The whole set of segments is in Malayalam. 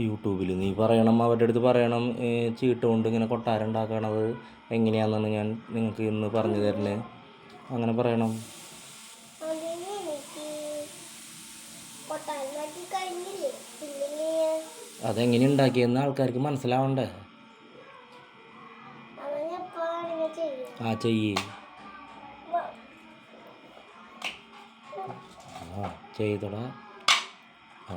യൂട്യൂബിൽ നീ പറയണം, അവരുടെ അടുത്ത് പറയണം ചീട്ട് കൊണ്ട് ഇങ്ങനെ കൊട്ടാരം ഉണ്ടാക്കണത് എങ്ങനെയാണെന്നാണ് ഞാൻ നിങ്ങൾക്ക് ഇന്ന് പറഞ്ഞു തരുന്നത്. അങ്ങനെ പറയണം. അതെങ്ങനെ ഉണ്ടാക്കിയെന്ന് ആൾക്കാർക്ക് മനസ്സിലാവണ്ടേ? ആ ചെയ്യേ, ആ ചെയ്തോടാ. ആ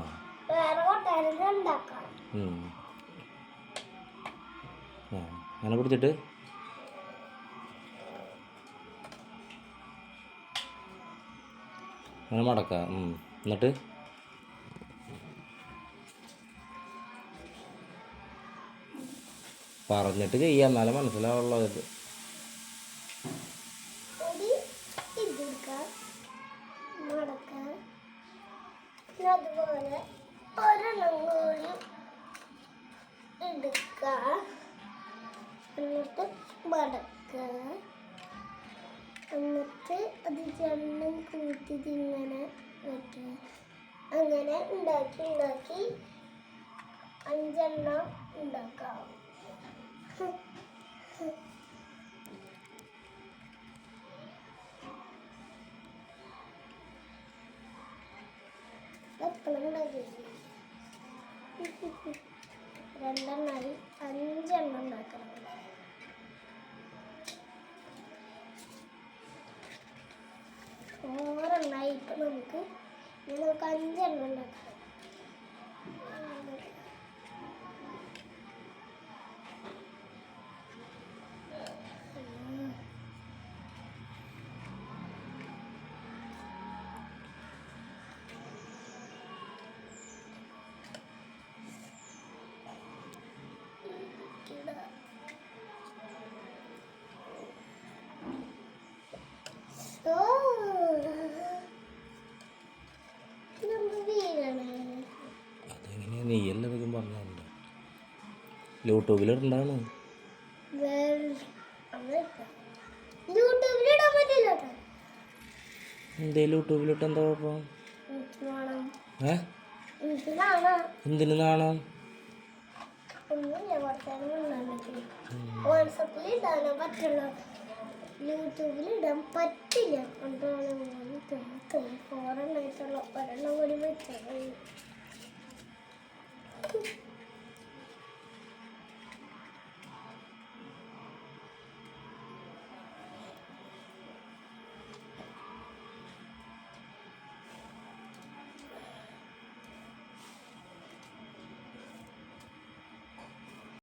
അങ്ങനെ പിടിച്ചിട്ട് അങ്ങനെ മടക്കാം. എന്നിട്ട് പറഞ്ഞിട്ട് ചെയ്യാം, എന്നാലും മനസ്സിലാവുള്ളൂ. ഇത് അതുപോലെ ഒരെണ്ണം കൂടി എടുക്കുക, എന്നിട്ട് മടക്കുക, എന്നിട്ട് അത് രണ്ടും കൂട്ടിയിട്ട് ഇങ്ങനെ വയ്ക്കുക. അങ്ങനെ ഉണ്ടാക്കി 5 ഉണ്ടാക്കാം. എപ്പോഴും ഉണ്ടാക്കി 2 5 ഉണ്ടാക്കണം. ഇപ്പം നമുക്ക് 5 ഉണ്ടാക്കാം. അതെങ്ങനെയാ നീ എല്ലാവർക്കും പറഞ്ഞിട്ടുണ്ട്. യൂട്യൂബിലിടണ്ടാണ്. എന്തേലും യൂട്യൂബിലിട്ട് എന്താ കുഴപ്പം? എന്തിനു നാണം? യൂട്യൂബിലിടാൻ പറ്റില്ല. 4 കൂടി വെച്ചേ.